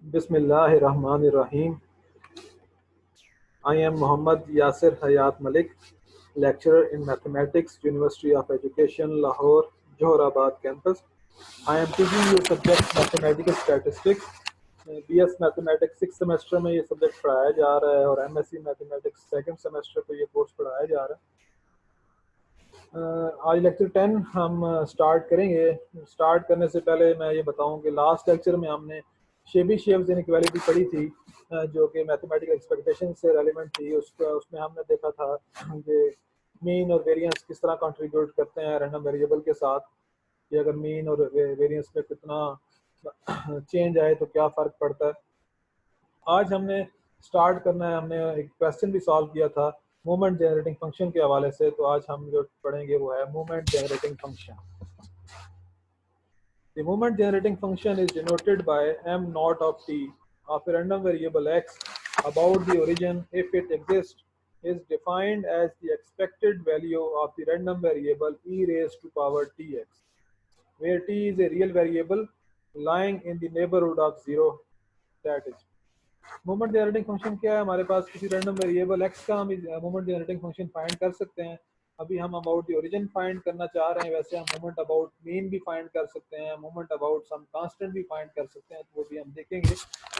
Bismillahirrahmanirrahim. I am Muhammad Yasir Hayat Malik, lecturer in Mathematics, University of Education, Lahore, Johorabad campus. I am teaching you subject Mathematical Statistics. BS Mathematics 6 semester में ये subject पढ़ाया जा रहा है और MSc Mathematics second semester पे ये course पढ़ाया जा रहा है। आज लेक्चर 10 हम स्टार्ट करेंगे। स्टार्ट करने से पहले मैं ये बताऊं कि लास्ट लेक्चर में हमने शेबिशेव्स इनइक्वालिटी पढ़ी थी, जो कि मैथमेटिकल एक्सपेक्टेशन से रेलिवेंट थी। उसमें हमने देखा था कि मीन और वेरिएंस किस तरह कंट्रीब्यूट करते हैं रैंडम वेरिएबल के साथ, कि अगर मीन और वेरिएंस में कितना चेंज आए तो क्या फ़र्क पड़ता है। आज हमने स्टार्ट करना है, हमने एक क्वेश्चन भी सॉल्व किया था मूवमेंट जनरेटिंग फंक्शन के हवाले से। तो आज हम जो पढ़ेंगे वो है movement generating function. The movement generating function is denoted by m naught of t of a random variable x about the origin, if it exists, is defined as the expected value of the random variable e raised to power tx, where t is a real variable lying in the neighborhood of 0, that is moment generating function क्या है। हमारे पास किसी random variable x का हम moment generating function find कर सकते हैं। अभी हम अबाउट द ओरिजिन फाइंड करना चाह रहे हैं, वैसे हम मोमेंट अबाउट मीन भी फाइंड कर सकते हैं, मोमेंट अबाउट सम कांस्टेंट भी फाइंड कर सकते हैं, तो वो भी हम देखेंगे।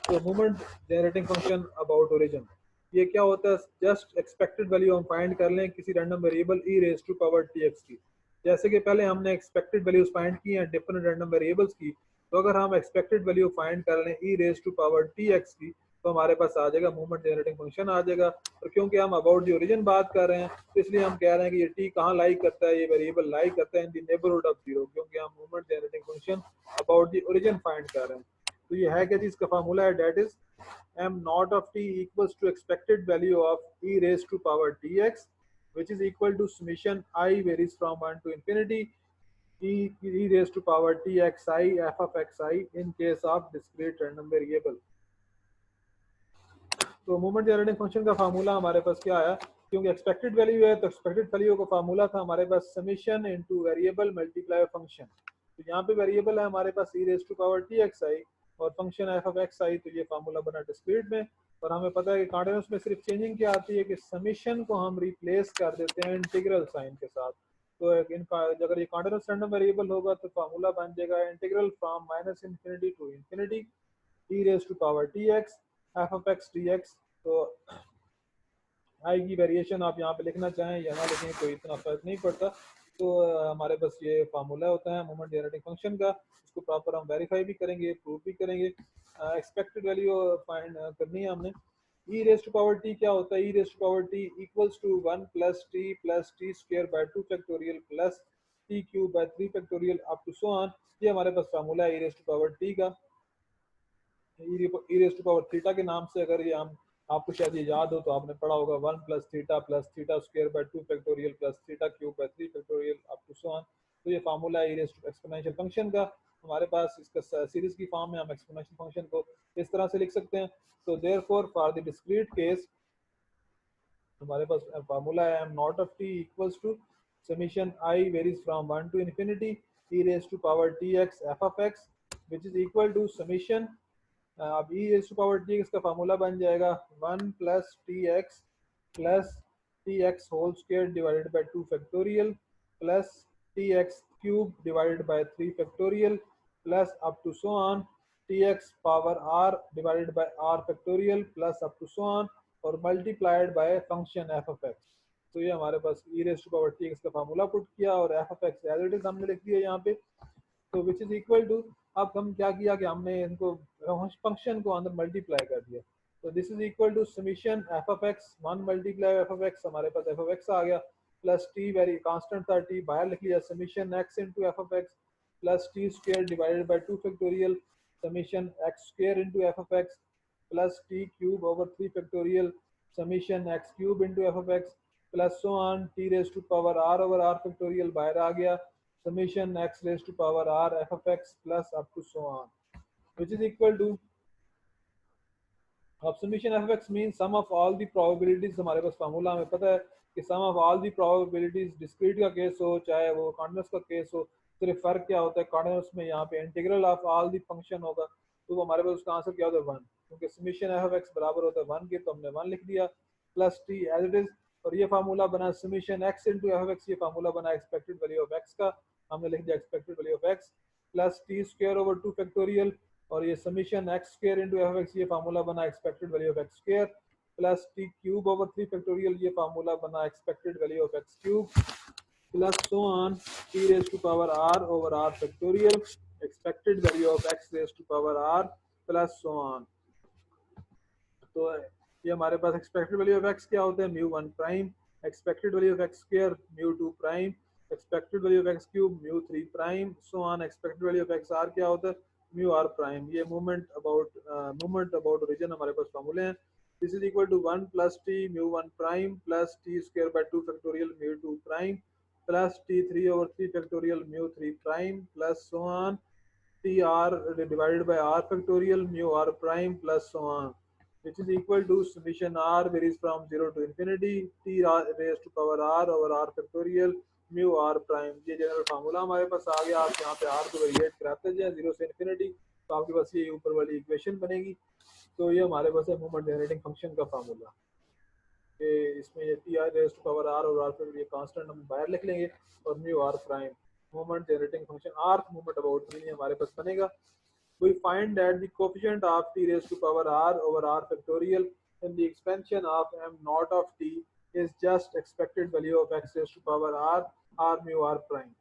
तो moment generating function about origin ये क्या होता है, जस्ट एक्सपेक्टेड वैल्यू हम फाइंड कर लें किसी random variable e raise to power tx की। जैसे कि पहले हमने एक्सपेक्टेड वैल्यूज फाइंड की हैं डिफरेंट रैंडम वेरिएबल्स की, तो अगर हम एक्सपेक्टेड वैल्यू फाइंड कर लें e raise to power tx की, तो हमारे पास आ जाएगा मूवमेंट जनरेटिंग फंक्शन आ जाएगा। और क्योंकि हम अबाउट दी ओरिजिन बात कर रहे हैं, तो इसलिए हम कह रहे हैं कि ये टी कहाँ लाई करता है, ये वेरिएबल लाई करता है इन दी नेबरहुड ऑफ जीरो, क्योंकि हम movement generating function about the origin find कर रहे हैं। तो ये है कि इसका फार्मूला है, that is m naught of t equals to expected value of e raised to power tx, which is equal to summation I varies from 1 to infinity e raised to power txi f of xi in case of discrete random variable। तो movement generating function का formula हमारे पास क्या आया, क्योंकि expected value है तो expected value का फार्मूला था हमारे पास summation into variable multiply function. तो यहाँ पे वेरिएबल है हमारे पास e raise to power txi और फंक्शन f ऑफ xi, तो ये फार्मूला बना डिस्क्रीट में। और हमें पता है कि कॉर्डिनेट्स में सिर्फ चेंजिंग क्या आती है कि समेशन को हम रिप्लेस कर देते हैं इंटीग्रल साइन के साथ। तो अगर ये कॉर्डिनेट्स रैंडम वेरिएबल होगा तो फार्मूला बन जाएगा integral from minus infinity to infinity e raise to power tx f of x dx। तो आई की वेरिएशन आप यहाँ पे लिखना चाहें या ना लिखें कोई इतना फर्क नहीं पड़ता। तो हमारे पास ये फार्मूला होता है मूवमेंट जनरेटिंग फंक्शन का, इसको प्रॉपर हम वेरीफाई भी करेंगे, प्रूव भी करेंगे। एक्सपेक्टेड वैल्यू फाइंड करनी है हमने। E raise to power t क्या होता है, e raise to power t equals to 1 plus t square by 2 factorial plus t cube by 3 factorial up to so on. ये हमारे पास फार्मूला है e raise to power t का। E raise to power theta के नाम से अगर ये हम आपको शायद ये याद हो तो आपने पढ़ा होगा 1 plus theta square by 2 factorial plus theta cube by 3 factorial up to so on. तो ये फार्मूला है e raise to exponential function का। हमारे पास इसका सीरीज की फॉर्म में हम एक्सपोनेंशियल फंक्शन को इस तरह से लिख सकते हैं। तो therefore for the discrete case हमारे पास फार्मूला है m naught of t equals to summation i varies from 1 to infinity e raise to power tx f of x, which is equal to summation अब e raise to power t इसका formula बन जाएगा 1 plus t x whole square divided by 2 factorial plus t x cube divided by 3 factorial plus up to so on t x power r divided by r factorial plus up to so on और multiplied by function f of x. तो ये हमारे पास e raise to power t x का formula put किया और f of x as it is हमने लिख दिया यहाँ पे। तो विच इज इक्वल टू, अब हम क्या किया कि हमने इनको फंक्शन को अंदर मल्टीप्लाई कर दिया। तो this is equal to summation f of x 1 multiply f of x, हमारे पास एफ ऑफ एक्स आ गया प्लस टी वेरी कांस्टेंट था टी बाहर लिख लिया summation x into f of x plus t square divided by 2 factorial summation x square into f of x plus t cube over 3 factorial summation x cube into f of x plus so on T rays to power r over r factorial बाहर आ गया summation x raised to power r f of x plus up to so on, which is equal to, अब summation f of x means sum of all the probabilities। हमारे पास formula हमें पता है कि sum of all the probabilities discrete का case हो चाहे वो कॉन्टिन्यूस का केस हो, सिर्फ फर्क क्या होता है, कॉन्टिन्यूस में यहाँ पे integral of all the function होगा तो वो हमारे पास उसका आंसर क्या होता है 1, क्योंकि समीशन एफ ऑफ एक्स बराबर होता है 1 के, तो हमने 1 लिख दिया plus t as it is. और ये फार्मूला बना summation x into f of x, ये फार्मूला बना एक्सपेक्टेड वैल्यू ऑफ एक्स का, हमने लिख दिया expected value of x plus t square over 2 factorial. और ये summation x square into f of x, ये फार्मूला बना expected value of x square plus t cube over 3 factorial, ये formula बना expected value of x cube plus so on t raised to power r over r factorial expected value of x raised to power r plus so on। तो ये हमारे पास expected value of x क्या होता है mu 1 prime, expected value of x square mu 2 prime, expected value of x cube mu 3 prime, so on. Expected value of x r क्या होता है म्यू आर प्राइम। ये मूवमेंट अबाउट ओरिजिन हमारे पास फार्मूले हैं। This is equal to 1 plus t mu 1 prime plus t square by 2 factorial mu 2 prime plus t 3 over 3 factorial mu 3 prime plus so on t r divided by r factorial mu r prime plus so on, which is equal to summation r varies from 0 to infinity t raised to power r over r factorial mu r prime। ये general formula हमारे पास आ गया। आप यहाँ पे r को variate कराते जाए 0 से इन्फिनिटी, तो आपके पास ये ऊपर वाली इक्वेशन बनेगी। तो ये हमारे पास है मोमेंट जनरेटिंग फंक्शन का फार्मूला, कि इसमें ये t r raise to power r और आर फैक्टोरियल ये कांस्टेंट हम बाहर लिख लेंगे और mu r prime moment generating function r moment about mean हमारे पास बनेगा। We find that the coefficient of t raised to power r over r factorial in the expansion of m naught of t is just expected value of x raised to power r r mu r prime।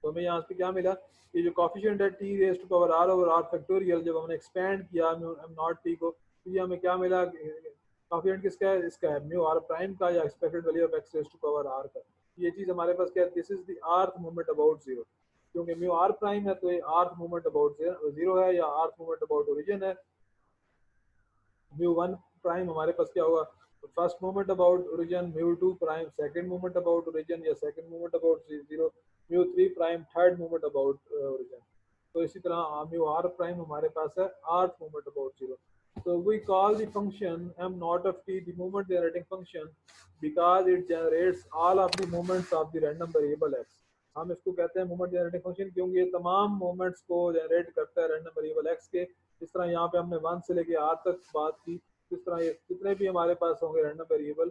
तो हमें यहाँ पे क्या मिला, ये जो coefficient है t raise to power r over r factorial, जब हमने एक्सपेंड किया m नॉट t को, तो ये हमें क्या मिला, कॉफिशिएंट किसका है, इसका है म्यू r प्राइम का या expected value of x raise to power r का। ये चीज़ हमारे पास क्या है, this is the rth moment about zero, क्योंकि म्यू आर प्राइम है तो ये आर्थ मूवमेंट अबाउट जीरो है या आर्थ मूवमेंट अबाउट ओरिजिन है। म्यू 1 प्राइम हमारे पास क्या होगा, first movement about origin, mu 2 prime second movement about origin या second movement about zero, mu 3 prime third movement about origin. तो इसी तरह म्यू आर प्राइम हमारे पास है आर्थ movement about zero. So we call the function m naught of t the moment generating function because it generates all of the moments of the random variable x। हम इसको कहते हैं moment generating function क्योंकि ये तमाम moments को generate करता है रैंडम वेरिएबल एक्स के। इस तरह यहाँ पे हमने 1 से लेके आर तक बात की, इस तरह ये जितने भी हमारे पास होंगे रैंडम वेरिएबल,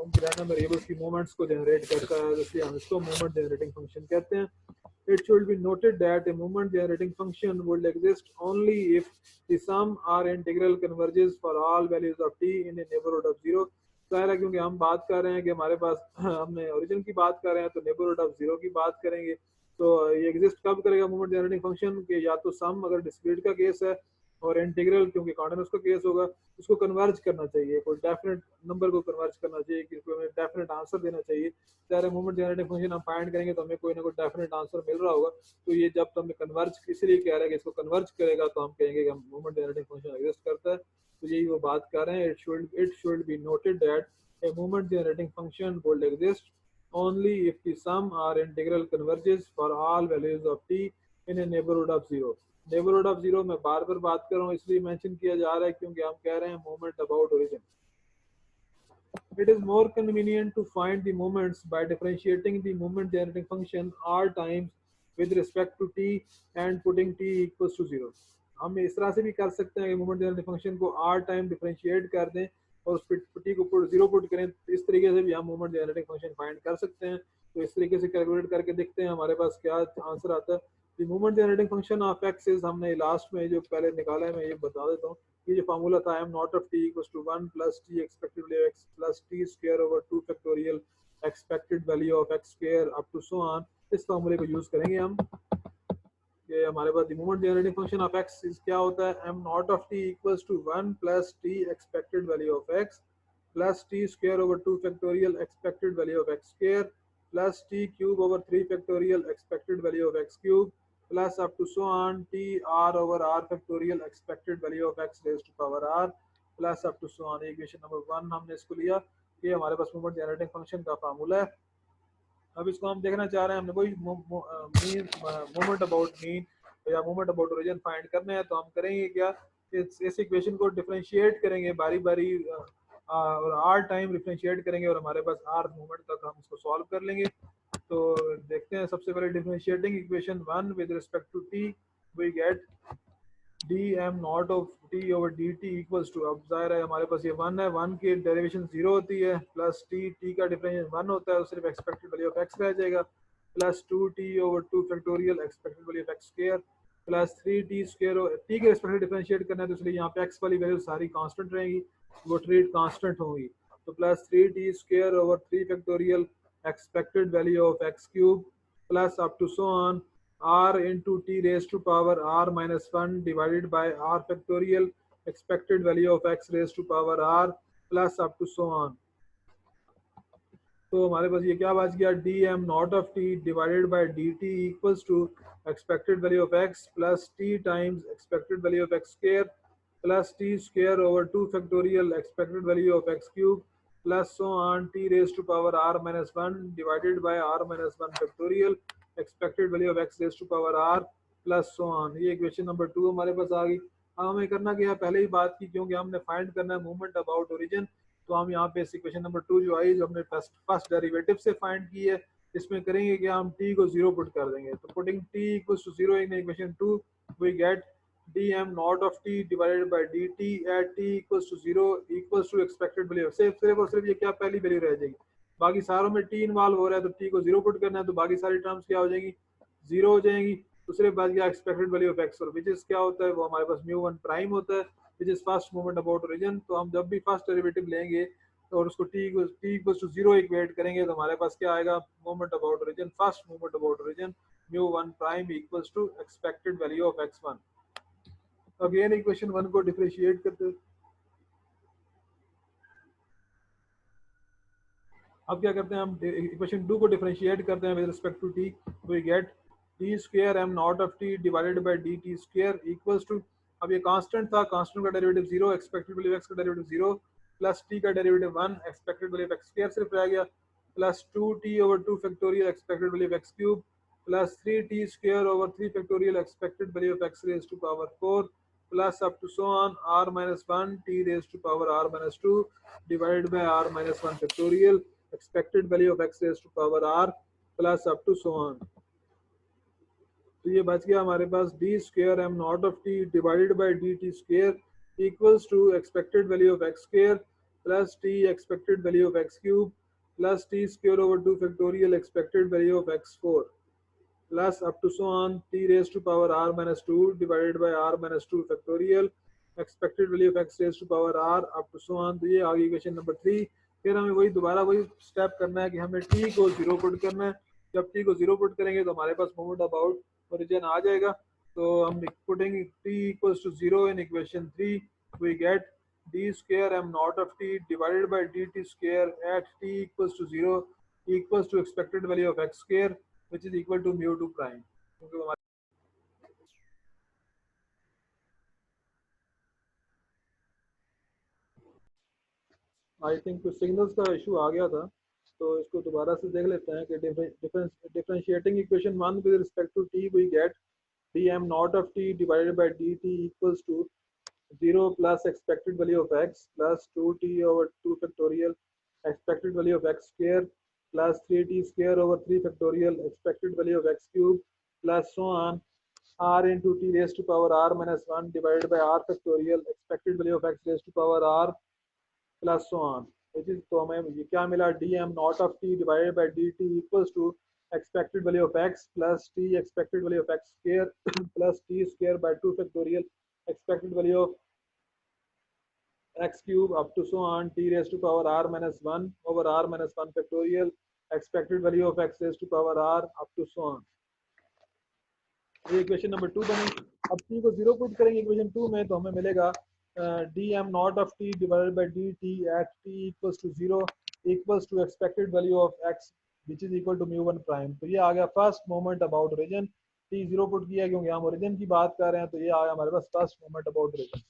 उन रैंडम वेरिएबल्स की मोमेंट्स को जनरेट करता है, इसलिए हम इसको मोमेंट जनरेटिंग फंक्शन कहते हैं। It should be noted that a moment generating function would exist only if the sum or integral converges for all values of t in a neighborhood of zero। जाहिर है क्योंकि हम बात कर रहे हैं कि हमारे पास हमने ओरिजिन की बात कर रहे हैं तो नेबरहुड ऑफ जीरो की बात करेंगे। तो ये एग्जिस्ट कब करेगा मोमेंट जनरेटिंग फंक्शन के, या तो सम अगर डिस्क्रीट का केस है और इंटीग्रल क्योंकि कॉन्टिन्यूस का केस होगा, उसको कन्वर्ज करना चाहिए, कोई डेफिनेट नंबर को कन्वर्ज करना चाहिए, किसी को डेफिनेट आंसर देना चाहिए। चाहे मोमेंट जनरेटिंग फंक्शन हम फाइंड करेंगे तो हमें कोई ना कोई डेफिनेट आंसर मिल रहा होगा। तो ये जब तो हमें कन्वर्ज इसलिए कह रहा है कि इसको कन्वर्ज करेगा तो हम कहेंगे कि मोमेंट जनरेटिंग फंक्शन एग्जिस्ट करता है। तो यही वो बात कर रहे हैं, it should be noted that a moment generating function would exist only if the sum or integral converges for all values of t in a neighborhood of zero। Neighbourhood of zero मैं बार बार बात कर रहा हूँ इसलिए mention किया जा रहा है क्योंकि हम कह रहे हैं moment about origin. It is more convenient to find the moments by differentiating the moment generating function r times with respect to t and putting t equals to 0। हम इस तरह से भी कर सकते हैं कि मोमेंट जनरेटिंग फंक्शन को r टाइम डिफरेंशिएट कर दें और उस पर t को जीरो पुट करें, इस तरीके से भी हम मोमेंट जनरेटिंग फंक्शन फाइंड कर सकते हैं। तो इस तरीके से कैलकुलेट करके देखते हैं हमारे पास क्या आंसर आता है। The moment generating function of x is, हमने लास्ट में जो पहले निकाला है मैं ये बता देता हूँ। ये जो फार्मूला था m naught of t equals to 1 plus t expected value x plus t square over 2 factorial expected value of x square up to so on, इस फार्मूले को यूज करेंगे हम। ये हमारे पास moment generating function of x क्या होता है, m naught of t equals to 1 plus t expected value of x plus t square over 2 factorial expected value of x square plus t cube over 3 factorial expected value of x cube plus up to so on t r over r factorial expected value of x raised to power r plus up to so on। Equation number 1 हमने इसको लिया, ये हमारे पास moment generating function का formula है। अब इसको हम देखना चाह रहे हैं, हमने कोई मोमेंट अबाउट मीन या मोमेंट अबाउट ओरिजिन फाइंड करना है, तो हम करेंगे क्या, इस इक्वेशन को डिफरेंशिएट करेंगे बारी बारी और r टाइम डिफरेंशिएट करेंगे और हमारे पास r मोमेंट तक हम इसको सॉल्व कर लेंगे। तो देखते हैं, सबसे पहले differentiating equation 1 with respect to t we get d m naught of t over d t equals to, अब जाहिर है हमारे पास ये वन है, वन की डेरिवेशन जीरो होती है, प्लस टी, टी का डिफरेंशियल वन होता है, तो सिर्फ एक्सपेक्टेड वैल्यू ऑफ एक्स रह जाएगा, plus two t over two factorial expected value of x square, plus three t square, T के रिस्पेक्ट डिफरेंशिएट करना है तो इसलिए यहाँ पे एक्स वाली वैल्यू सारी कांस्टेंट रहेंगी, वो ट्रीट कांस्टेंट होंगी, तो plus three t square over three factorial expected value of x cube plus up to so on r into t raised to power r minus 1 divided by r factorial expected value of x raised to power r plus up to so on। तो हमारे पास ये क्या बच गया, d m naught of t divided by d t equals to expected value of x plus t times expected value of x square plus t square over two factorial expected value of x cube plus so on t raise to power r minus one divided by r minus one factorial expected value of x raise to power r plus so on. ये equation number 2 हमारे पास आ गई। अब हमें करना क्या है, पहले ही बात की, क्योंकि हमने फाइंड करना है मूवमेंट अबाउट ओरिजिन, तो हम यहाँ पे इक्वेशन नंबर 2 जो आई, जो हमने फर्स्ट डेरिवेटिव से फाइंड की है, इसमें करेंगे कि हम t को जीरो पुट कर देंगे, तो putting t equals to zero in equation 2 we get dm naught of t divided by dt at t equals to zero equals to expected value, सिर्फ और सिर्फ ये क्या पहली वैल्यू रह जाएगी, बाकी सारों में t इन्वॉल्व हो रहा है, तो t को जीरो पुट करना है, तो बाकी सारी टर्म्स क्या हो जाएंगी, जीरो हो जाएंगी। दूसरे बात क्या, एक्सपेक्टेड वैल्यू ऑफ एक्स और विच इज क्या होता है, वो हमारे पास म्यू वन प्राइम होता है, which is first movement about origin. तो हम जब भी फर्स्ट डेरिवेटिव लेंगे और उसको t equals to zero equate करेंगे, तो हमारे पास क्या आएगा, movement about origin, first movement about origin mu one prime equals to expected value of x one. Again equation 1 को डिफरेंशिएट करते हैं। अब क्या करते हैं, हम इक्वेशन 2 को डिफरेंशिएट करते हैं with respect to t, we get t square m naught of t divided by d t square equals to, अब ये कांस्टेंट था, कांस्टेंट का derivative zero, expected value x का डेरिवेटिव जीरो, प्लस टी का derivative one, expected value x square सिर्फ रह गया, plus two t over two factorial expected value x cube plus three t square over three factorial expected value of x raise to power four plus up to so on r minus one t raise to power r minus two divided by r minus one factorial expected value of x raised to power r plus up to so on। तो ये बच गया हमारे पास d square m naught of t divided by dt square equals to expected value of x square plus t expected value of x cube plus t square over 2 factorial expected value of x4 plus up to so on t raised to power r minus 2 divided by r minus 2 factorial expected value of x raised to power r up to so on। तो ये आ गई equation number 3। फिर हमें वही दोबारा वही step करना है कि हमें t को जीरो पुट करना है। जब t को जीरो पुट करेंगे तो हमारे पास मोमेंट अबाउट ओरिजिन आ जाएगा। तो हम putting t equals to zero in equation 3 we get d square m naught of t divided by dt square at t equals to zero equals to expected value of x square which is equal to mu 2 prime. क्योंकि I think कुछ signals का issue आ गया था, तो इसको दोबारा से देख लेते हैं कि differentiating equation 1 with respect to t we get dm naught of t divided by dt equals to 0 plus expected value of x plus 2t over 2 factorial expected value of x square plus 3t square over 3 factorial expected value of x cube plus so on r into t raised to power r minus 1 divided by r factorial expected value of x raised to power r plus so on. तो हमें ये क्या मिला, d m naught of t divided by d t equals to expected value of x plus t expected value of x square plus t square by two factorial expected value of x cube up to so on t raise to power r minus one over r minus one factorial expected value of x raise to power r up to so on. ये equation number 2 बनी। अब t को zero put करेंगे equation 2 में, तो हमें मिलेगा dm not of t divided by dt at t equals to 0 equals to expected value of x which is equal to mu 1 prime। तो ये आ गया first moment about origin. t zero put किया क्योंकि हम ओरिजिन की बात कर रहे हैं, तो ये आ गया हमारे पास first moment about origin.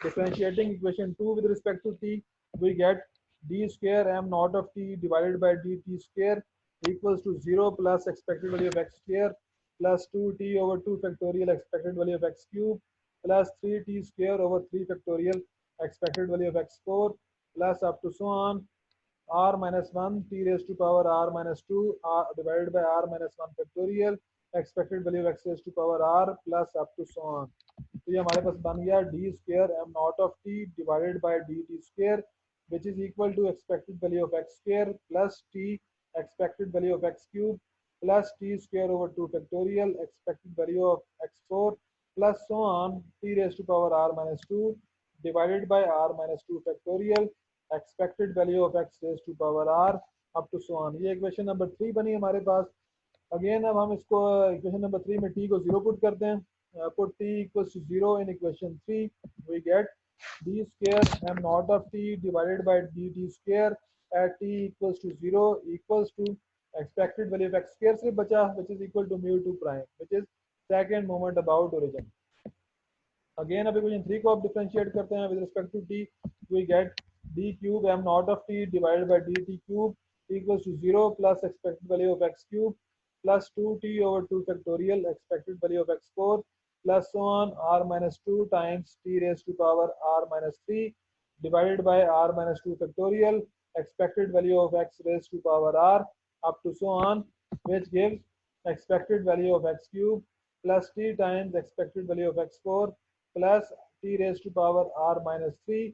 Differentiating equation 2 with respect to t we get d square m not of t divided by dt square equals to 0 plus expected value of x square plus 2t over 2 factorial expected value of x cube plus 3t square over 3 factorial expected value of x4 plus up to so on r minus 1 t raised to power r minus 2 r divided by r minus 1 factorial expected value of x raised to power r plus up to so on। तो ये हमारे पास बन गया d square m naught of t divided by d t square which is equal to expected value of x square plus t expected value of x cube plus t square over 2 factorial expected value of x4 plus so on t raised to power r minus 2 divided by r minus 2 factorial expected value of x raised to power r up to so on. ये equation number 3 बनी हमारे पास. Again अब हम इसको equation number 3 में t को 0 put करते हैं. put t equals to 0 in equation 3 we get d square m naught of t divided by dt square at t equals to 0 equals to expected value of x square सिर्फ बचा which is equal to mu 2 prime which is second moment about origin. Again अब equation 3 को आप differentiate करते हैं with respect to t we get d cube m naught of t divided by dt cube equals to 0 plus expected value of x cube plus 2t over 2 factorial expected value of x4 plus so on r minus 2 times t raised to power r minus 3 divided by r minus 2 factorial expected value of x raised to power r up to so on which gives expected value of x cube plus t times expected value of x4 plus t raised to power r minus 3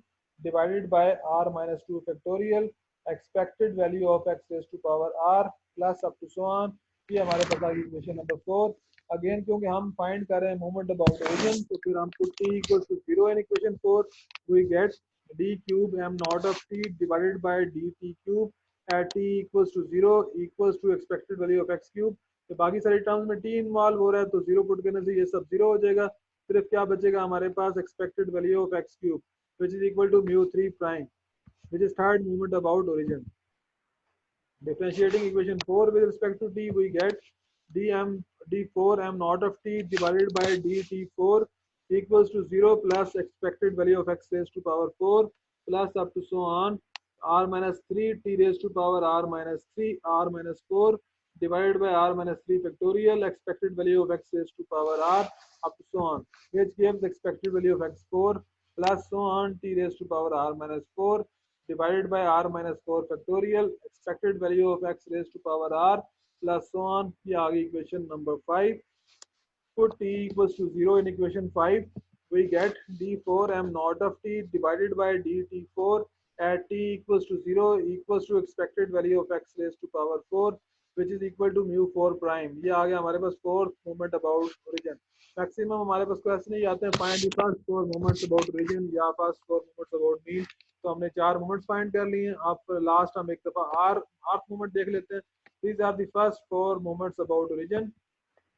divided by r minus 2 factorial expected value of x raised to power r plus up to so on. ये हमारे पास आ गई equation number 4. Again क्योंकि हम find कर रहे हैं moment about origin तो फिर हम put t equals to 0 in equation 4 we get d cube m naught of t divided by dt cube at t equals to 0 equals to expected value of x cube. तो बाकी सारी terms में t involve हो रहा है तो 0 put करने से ये सब 0 हो जाएगा. सिर्फ क्या बचेगा हमारे पास expected value of x cube which is equal to mu 3 prime which is third moment about origin. Differentiating equation 4 with respect to t we get d4 m naught of t divided by dt4 equals to 0 plus expected value of x raised to power 4 plus up to so on r minus 3 t raised to power r minus 3 r minus 4 divided by r minus 3 factorial expected value of x raised to power r up to so on which gives expected value of x4 plus so on t raised to power r minus 4 divided by r minus 4 factorial expected value of x raised to power r plus so on. ये आ गई equation number 5. put t equals to 0 in equation 5 we get d4 m naught of t divided by dt4 at t equals to 0 equals to expected value of x raised to power 4 which is equal to mu 4 prime. ये आ गया हमारे पास fourth moment about origin. Maximum हमारे पास question ही आते हैं find the first four moments about origin या first four moments about mean. तो हमने 4 मोमेंट्स फाइंड कर लिए हैं. अब लास्ट हम एक दफा आर मोमेंट देख लेते हैं. These are the first 4 moments about origin.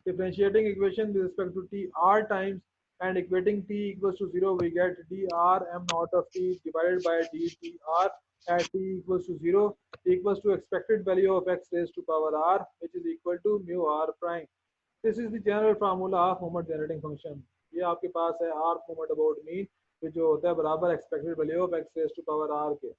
Differentiating equation with respect to t r times and equating t equals to 0 we get dr m naught of t divided by dtr at t equals to 0 equals to expected value of x raised to power r which is equal to mu r prime. This is the general formula of moment generating function. ये आपके पास है r moment about mean जो होता है बराबर expected value of x raised to power r के.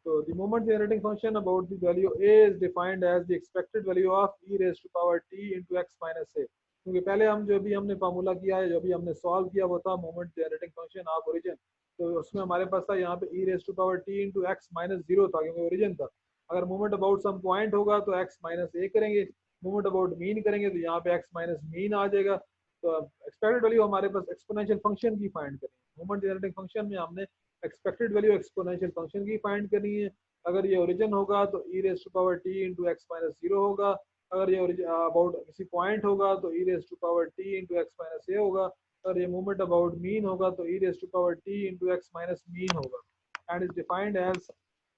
So the moment generating function about the value a is defined as the expected value of e raised to power t into x minus a. क्योंकि पहले हम जो भी हमने formula किया है जो भी हमने सॉल्व किया वो था moment generating function of origin. तो उसमें हमारे पास था यहाँ पे e raise to power t into x minus 0 था क्योंकि ओरिजिन था. अगर मोमेंट अबाउट सम पॉइंट होगा तो x माइनस a करेंगे. मोमेंट अबाउट मीन करेंगे तो यहाँ पे x माइनस मीन आ जाएगा. तो एक्सपेक्टेड वैल्यू हमारे पास एक्सपोनेंशियल फंक्शन की फाइंड करनी है. मोमेंट जनरेटिंग फंक्शन में हमने एक्सपेक्टेड वैल्यू एक्सपोनेंशियल फंक्शन की फाइंड करनी है. अगर ये ओरिजिन होगा तो e raise to power t into x minus 0 होगा. अगर ये अबाउट किसी पॉइंट होगा तो e raise to power t into x minus a होगा. अगर ये मूवमेंट अबाउट मीन होगा तो e raise to power t into x minus mean होगा. And is defined as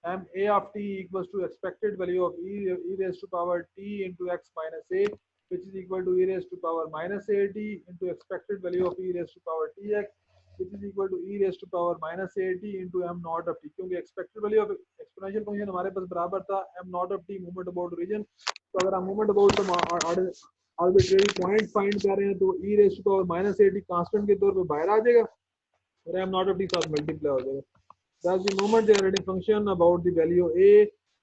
m a of t equals to expected value of e raised to power t into x minus a which is equal to e raised to power minus a t into expected value of e raised to power tx which is equal to e raised to power minus a t into m naught of t. क्योंकि expected value of exponential function हमारे पास बराबर था m naught of t movement about origin. तो अगर हम मूवमेंट अबाउट आर्बिट्रेरी पॉइंट फाइंड कर रहे हैं तो e raise to power minus a t constant के तौर पे बाहर आ जाएगा और m नॉट ऑफ t साथ मल्टीप्लाई हो जाएगा. Thus the moment generating function about the value a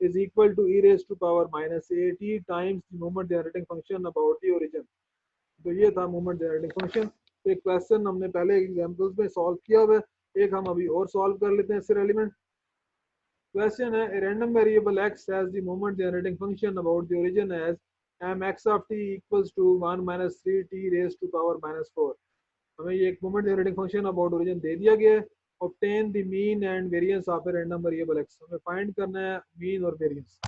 is equal to e raised to power minus a t times the moment generating function about the origin. तो ये था moment generating function. तो एक question हमने पहले examples में solve किया हुआ है. एक हम अभी और सॉल्व कर लेते हैं इससे एलिमेंट. Question है a random variable x has the moment generating function about the origin as m x of t equals to 1 minus 3 t raised to power minus 4. हमें ये एक moment generating function about origin दे दिया गया है। Obtain the mean and variance of a random variable x, हमें find करना है मीन और variance.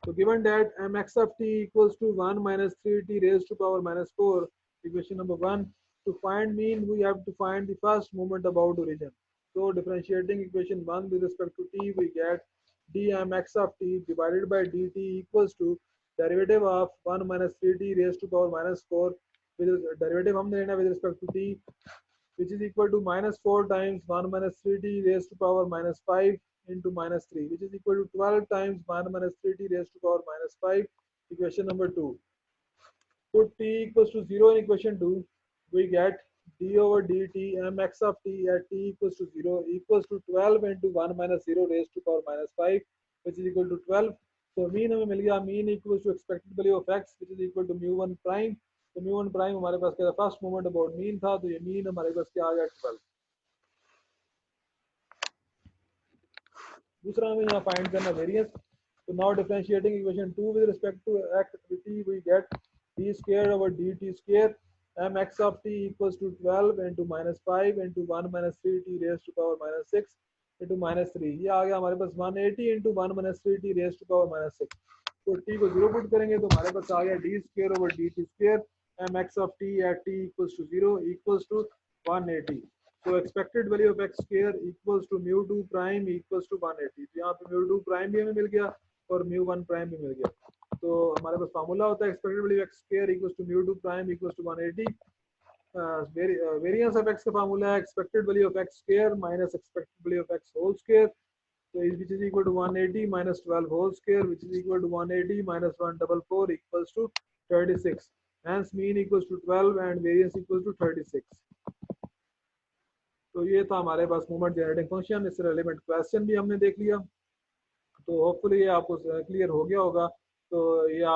So given that mx of t equals to 1 minus 3t raised to power minus 4, equation number 1, to find mean we have to find the first moment about origin. So differentiating equation 1 with respect to t, we get dmx of t divided by dt equals to derivative of 1 minus 3t raised to power minus 4, with derivative हम लेना with respect to t, which is equal to minus 4 times 1 minus 3t raised to power minus 5 into minus 3, which is equal to 12 times 1 minus 3t raised to power minus 5, equation number 2. Put t equals to 0 in equation 2, we get d over dt mx of t at t equals to 0 equals to 12 into 1 minus 0 raised to power minus 5, which is equal to 12. So mean हमें मिल गया, mean equals to expected value of x, which is equal to mu1 prime. तो mu1 prime हमारे पास क्या था, first moment about mean था, तो ये मीन हमारे पास क्या आ गया 12। दूसरा हमें यहाँ फाइंड करना वेरिएंस। तो now differentiating equation 2 with respect to x dt, we get d square over dt square mx of t equals to 12 into minus 5 into 1 minus 3t raised to power minus 6 into minus 3, ये आ गया हमारे पास 180 into 1 minus 3t raised to power minus 6। तो t को 0 put करेंगे तो हमारे पास आ गया d square over dt square mx of t at t equals to 0 equals to 180। तो expected value of x square equals to mu 2 prime equals to 180। तो यहाँ पे म्यू 2 प्राइम भी हमें मिल गया और म्यू 1 प्राइम भी मिल गया। तो हमारे पास फार्मूला होता है expected value x square equals to mu 2 prime equals to 180। Variance of x का फार्मूला है expected value of x square minus expected value of x whole square, तो which is equal to 180 minus 12 whole square, which is equal to 180 minus 144 equals to 36. Hence mean equals to 12 and variance equals to 36। तो ये था हमारे पास moment generating function, इससे relevant question भी हमने देख लिया। तो होपफुली ये आपको क्लियर हो गया होगा। तो या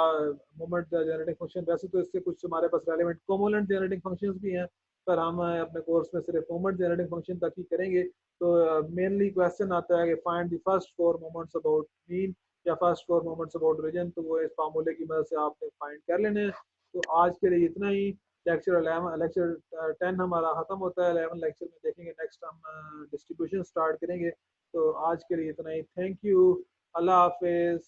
मोमेंट जनरेटिंग फंक्शन, वैसे तो इससे कुछ हमारे पास रेलेवेंट कोमोलेंट जनरेटिंग फंक्शंस भी हैं, पर हम अपने कोर्स में सिर्फ मोमेंट जनरेटिंग फंक्शन तक ही करेंगे। तो मेनली क्वेश्चन आता है कि find the first 4 moments about mean या फर्स्ट 4 मोमेंट्स अबाउट रीजन, तो वो इस फार्मूले की मदद से आपने फाइंड कर लेने हैं। तो आज के लिए इतना ही। लेक्चर 10 हमारा ख़त्म होता है, 11 लेक्चर में देखेंगे नेक्स्ट हम डिस्ट्रीब्यूशन स्टार्ट करेंगे। तो आज के लिए इतना ही, थैंक यू, अल्लाह हाफिज़।